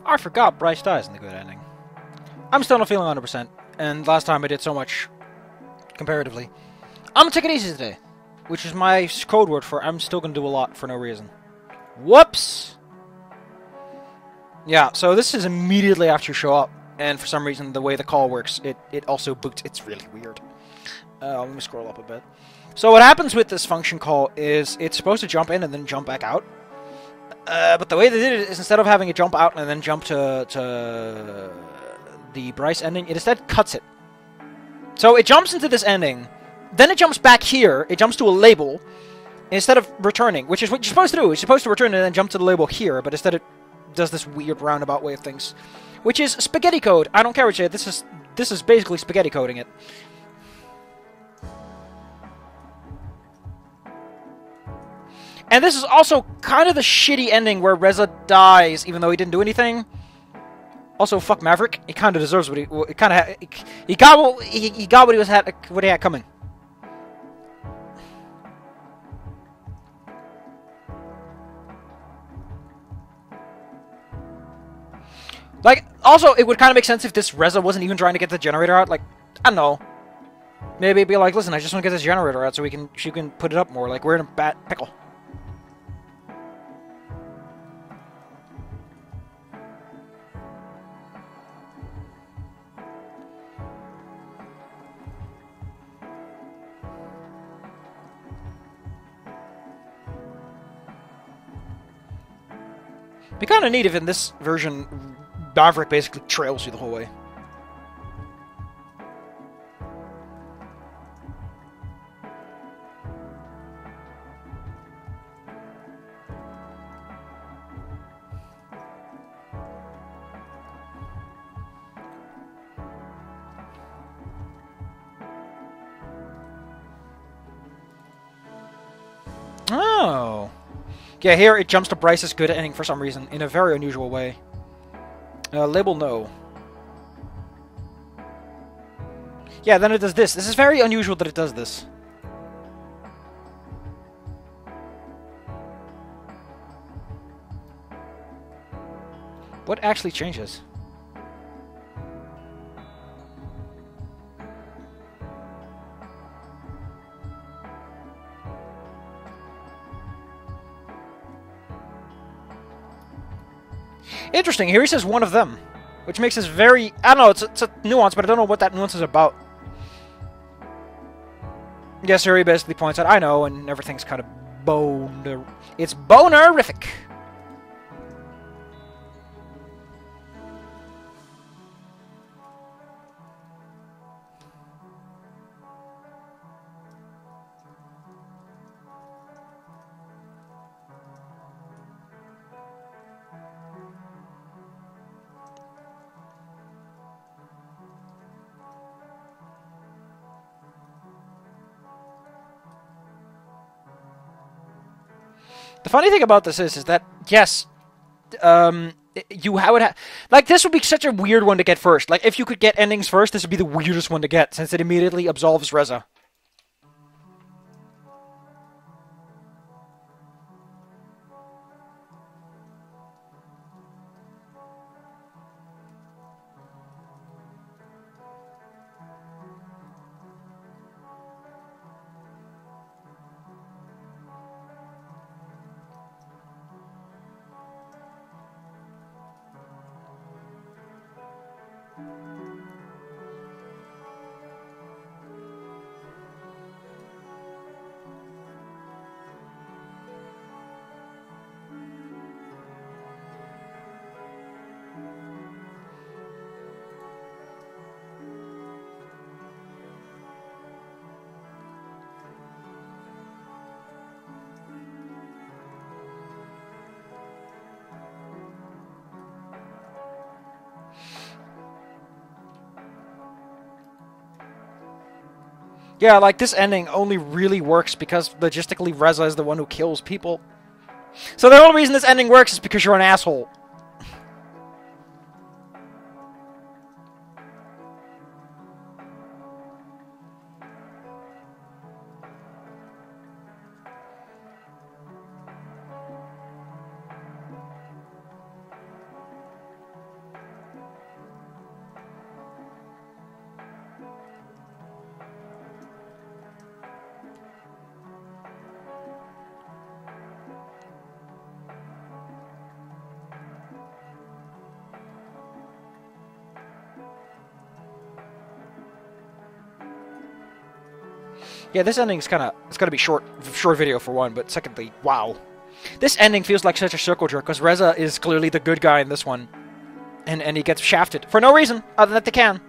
I forgot Bryce dies in the good ending. I'm still not feeling 100%, and last time I did so much, comparatively. I'm gonna take it easy today, which is my code word for I'm still gonna do a lot for no reason. Whoops! Yeah, so this is immediately after you show up, and for some reason the way the call works, it also boots. It's really weird. Let me scroll up a bit. So what happens with this function call is it's supposed to jump in and then jump back out. But the way they did it is instead of having it jump out and then jump to the Bryce ending, it instead cuts it. So it jumps into this ending, then it jumps back here, it jumps to a label, instead of returning, which is what you're supposed to do. You're supposed to return and then jump to the label here, but instead it does this weird roundabout way of things. Which is spaghetti code. I don't care what you say, this is basically spaghetti coding it. And this is also kind of the shitty ending where Reza dies, even though he didn't do anything. Also, fuck Maverick. He kind of deserves what he got what he had coming. Like, also, it would kind of make sense if this Reza wasn't even trying to get the generator out. Like, I don't know. Maybe it'd be like, listen, I just want to get this generator out so she can put it up more. Like, we're in a bad pickle. It'd be kind of neat if in this version, Maverick basically trails you the whole way. Oh. Yeah, here it jumps to Bryce's good ending for some reason, in a very unusual way. Label no. Yeah, then it does this. This is very unusual that it does this. What actually changes? Interesting, here he says one of them, which makes this very... I don't know, it's a nuance, but I don't know what that nuance is about. Yes, here he basically points out, I know, and everything's kind of boner... It's bonerific! The funny thing about this is that, yes, like, this would be such a weird one to get first. Like, if you could get endings first, this would be the weirdest one to get, since it immediately absolves Reza. Yeah, like, this ending only really works because, logistically, Reza is the one who kills people. So the only reason this ending works is because you're an asshole. Yeah, this ending is kind of... It's going to be short video for one, but secondly, wow. This ending feels like such a circle jerk, because Reza is clearly the good guy in this one. And he gets shafted. For no reason, other than that they can.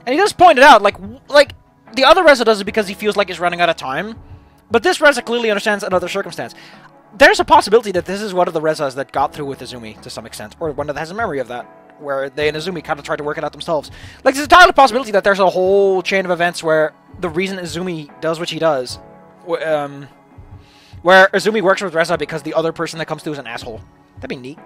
And he does point it out, like the other Reza does it because he feels like he's running out of time. But this Reza clearly understands another circumstance. There's a possibility that this is one of the Rezas that got through with Izumi to some extent, or one that has a memory of that, where they and Izumi kind of tried to work it out themselves. Like, there's entirely a possibility that there's a whole chain of events where the reason Izumi does what she does, where Izumi works with Reza because the other person that comes through is an asshole. That'd be neat.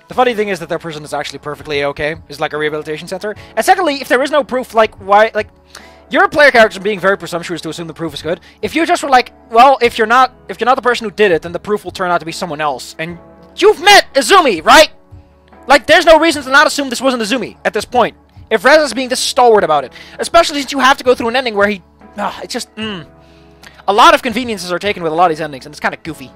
The funny thing is that their prison is actually perfectly okay. It's like a rehabilitation center. And secondly, if there is no proof, like, why, like, your player characters are being very presumptuous to assume the proof is good. If you just were like, well, if you're not the person who did it, then the proof will turn out to be someone else. And you've met Izumi, right? Like, there's no reason to not assume this wasn't Izumi at this point. If Reza's being this stalwart about it. Especially since you have to go through an ending where he... it's just... A lot of conveniences are taken with a lot of these endings, and it's kind of goofy.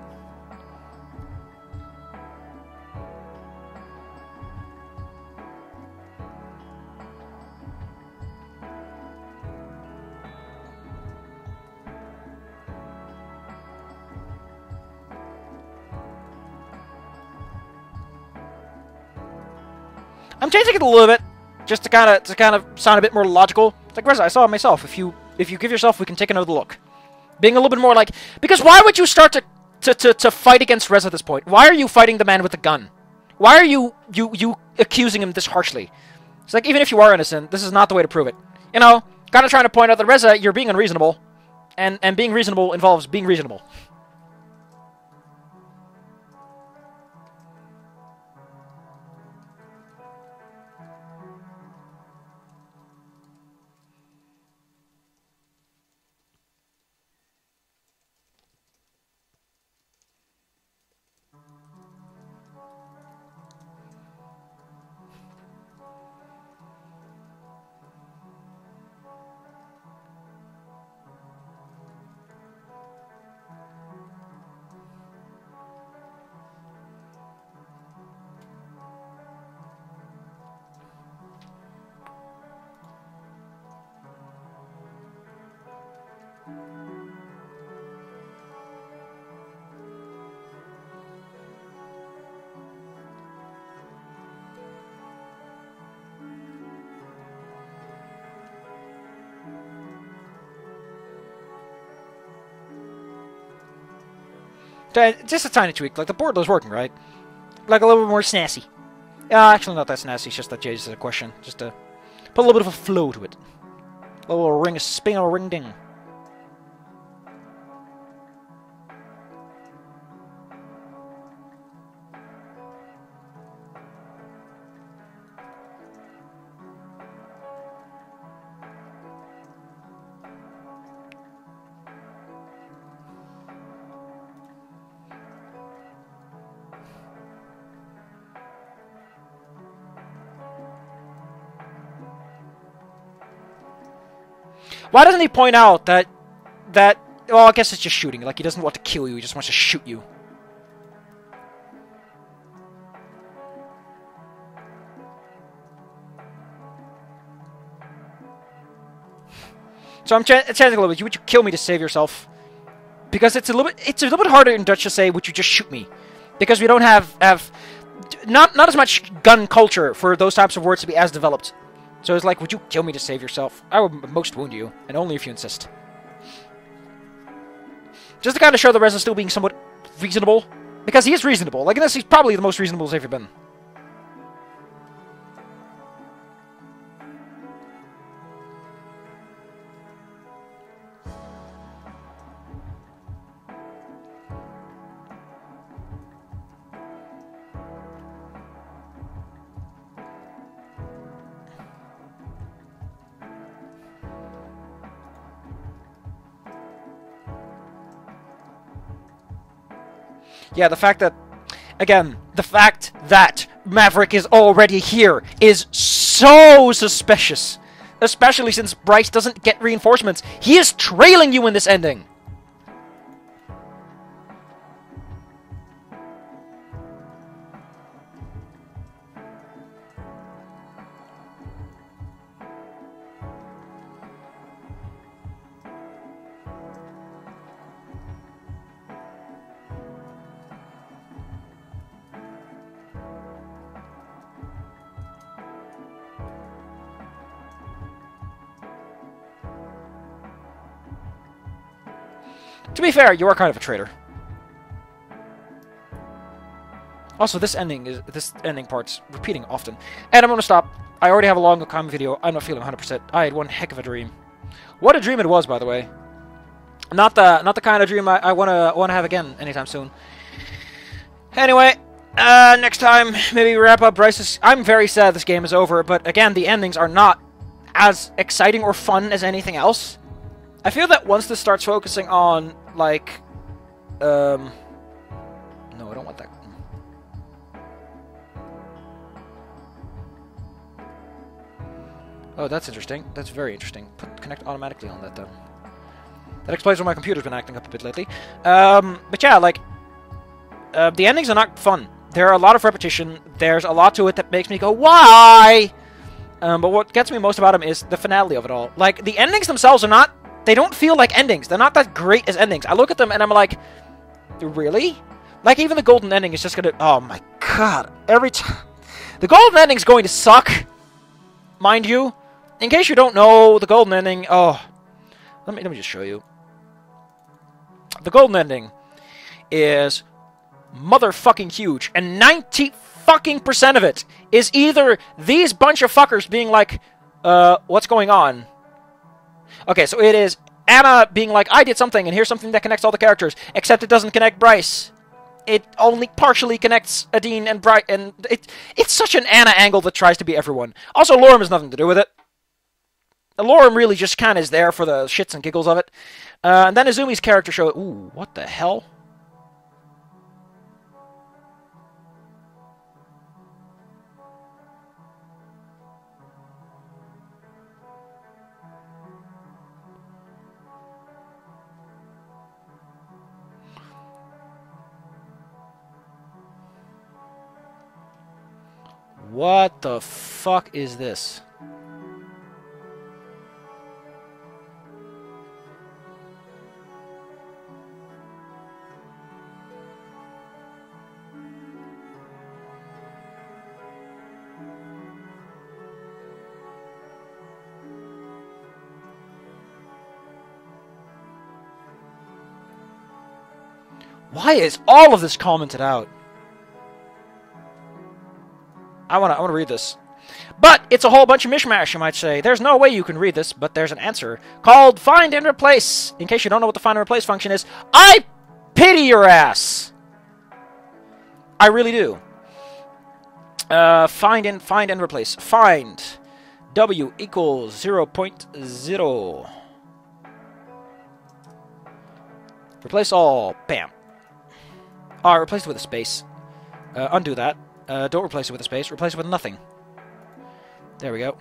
I'm changing it a little bit, just to kind of sound a bit more logical. It's like, Reza, I saw it myself. If you give yourself, we can take another look. Being a little bit more like, because why would you start to fight against Reza at this point? Why are you fighting the man with the gun? Why are you accusing him this harshly? It's like, even if you are innocent, this is not the way to prove it. You know, kind of trying to point out that Reza, you're being unreasonable, and being reasonable involves being reasonable. Just a tiny tweak. Like, the board was working, right? Like, a little bit more snazzy. Actually, not that snazzy. It's just that Jay's a question. Just to put a little bit of a flow to it. A little ring, a spin, or a ring ding. Why doesn't he point out that, well, I guess it's just shooting. Like, he doesn't want to kill you, he just wants to shoot you. So I'm chanting a little bit, would you kill me to save yourself? Because it's a little bit harder in Dutch to say, would you just shoot me? Because we don't have not as much gun culture for those types of words to be as developed. So it's like, would you kill me to save yourself? I would most wound you, and only if you insist. Just to kind of show the Reza still being somewhat reasonable. Because he is reasonable. Like, in this, he's probably the most reasonable he's ever been. Yeah, the fact that, again, the fact that Maverick is already here is so suspicious. Especially since Bryce doesn't get reinforcements. He is trailing you in this ending. To be fair, you are kind of a traitor. Also, this ending part's repeating often. And I'm gonna stop. I already have a long comment video. I'm not feeling 100%. I had one heck of a dream. What a dream it was, by the way. Not the kind of dream I wanna have again anytime soon. Anyway, next time maybe we wrap up Bryce's. I'm very sad this game is over, but again, the endings are not as exciting or fun as anything else. I feel that once this starts focusing on, like, no, I don't want that. Oh, that's interesting. That's very interesting. Connect automatically on that, then. That explains why my computer's been acting up a bit lately. But yeah, like, the endings are not fun. There are a lot of repetition. There's a lot to it that makes me go, why? But what gets me most about them is the finale of it all. Like, the endings themselves are not... They don't feel like endings. They're not that great as endings. I look at them and I'm like, really? Like, even the golden ending is just gonna... Oh my god. Every time... The golden ending's going to suck. Mind you. In case you don't know, the golden ending... Oh. Let me just show you. The golden ending is motherfucking huge. And 90% of it is either these bunch of fuckers being like, what's going on? Okay, so it is Anna being like, I did something, and here's something that connects all the characters, except it doesn't connect Bryce. It only partially connects Adine and Bryce, and it's such an Anna angle that tries to be everyone. Also, Lorem has nothing to do with it. Lorem really just kind of is there for the shits and giggles of it. And then Izumi's character show... Ooh, what the hell? What the fuck is this? Why is all of this commented out? I wanna read this. But it's a whole bunch of mishmash, you might say. There's no way you can read this, but there's an answer called find and replace. In case you don't know what the find and replace function is, I pity your ass. I really do. Find and replace. Find W equals 0.0. Replace all. Bam. Oh, I replaced it with a space. Undo that. Don't replace it with a space. Replace it with nothing. There we go.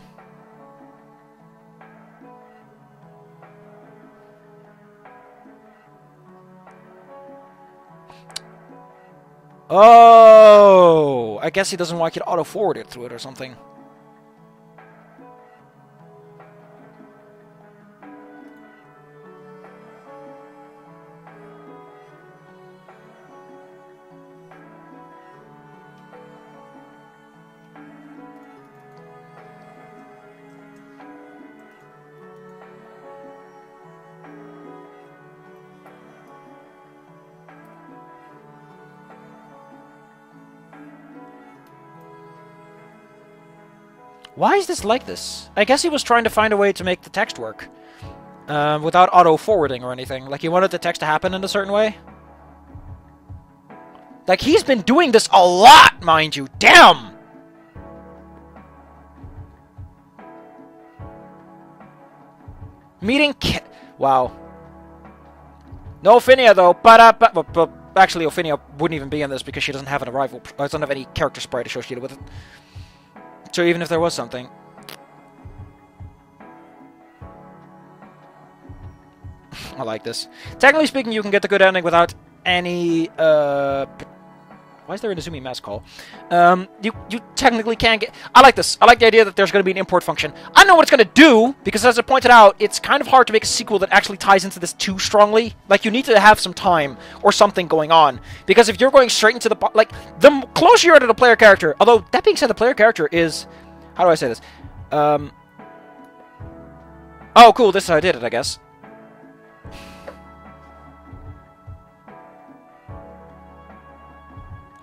Oh! I guess he doesn't want you to auto-forward it through it or something. Why is this like this? I guess he was trying to find a way to make the text work. Without auto-forwarding or anything. Like, he wanted the text to happen in a certain way. Like, he's been doing this a lot, mind you. Damn! Meeting wow. No Ophinia, though. But actually, Ophinia wouldn't even be in this because she doesn't have an arrival. Doesn't have any character sprite associated with it. So even if there was something... I like this. Technically speaking, you can get the good ending without any, why is there an Izumi mass call? You technically can get... I like this. I like the idea that there's going to be an import function. I know what it's going to do, because as I pointed out, it's kind of hard to make a sequel that actually ties into this too strongly. Like, you need to have some time or something going on. Because if you're going straight into the... Like, the closer you are to the player character... Although, that being said, the player character is... How do I say this? Oh, cool. This is how I did it, I guess.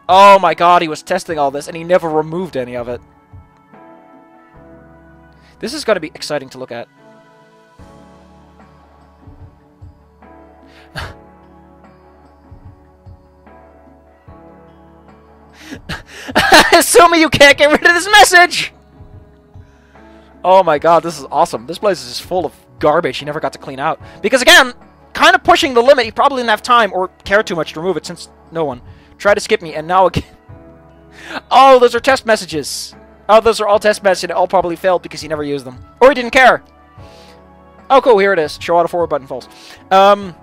Oh my god, he was testing all this, and he never removed any of it. This is going to be exciting to look at. Assuming you can't get rid of this message! Oh my god, this is awesome. This place is just full of garbage he never got to clean out. Because again, kind of pushing the limit, he probably didn't have time or care too much to remove it since no one tried to skip me, and now again... Oh, those are test messages. Oh, those are all test messages, and all probably failed because he never used them. Or he didn't care. Oh, cool, here it is. Show auto forward button false. But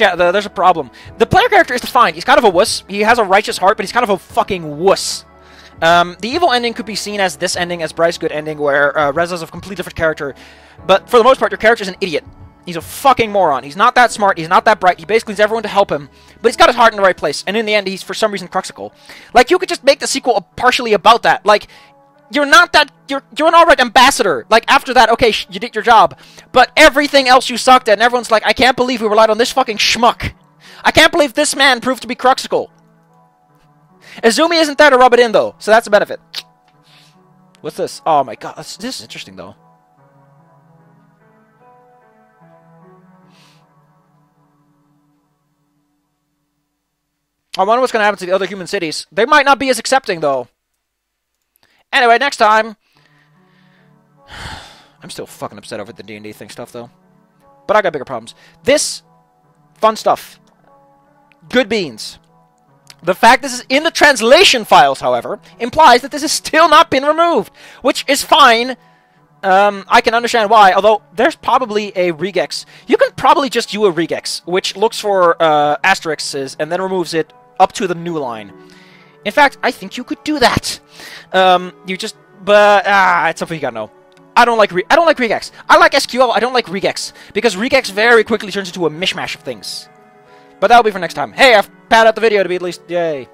yeah, there's a problem. The player character is defined. He's kind of a wuss. He has a righteous heart, but he's kind of a fucking wuss. The evil ending could be seen as this ending, as Bryce's good ending, where Rez has a completely different character. But for the most part, your character is an idiot. He's a fucking moron. He's not that smart. He's not that bright. He basically needs everyone to help him. But he's got his heart in the right place. And in the end, he's for some reason cruxical. Like, you could just make the sequel partially about that. Like, you're not that... You're an alright ambassador. Like, after that, okay, you did your job. But everything else you sucked at, and everyone's like, I can't believe we relied on this fucking schmuck. I can't believe this man proved to be cruxical. Izumi isn't there to rub it in, though. So that's a benefit. What's this? Oh my god. This is interesting, though. I wonder what's going to happen to the other human cities. They might not be as accepting, though. Anyway, next time... I'm still fucking upset over the D&D thing stuff, though. But I got bigger problems. This... Fun stuff. Good beans. The fact this is in the translation files, however, implies that this has still not been removed. Which is fine. I can understand why, although there's probably a regex. You can probably just do a regex, which looks for asterisks and then removes it up to the new line. In fact, I think you could do that. You just... But, it's something you gotta know. I don't like regex. I like SQL, I don't like regex. Because regex very quickly turns into a mishmash of things. But that'll be for next time. Hey, I've padded out the video to be at least... Yay.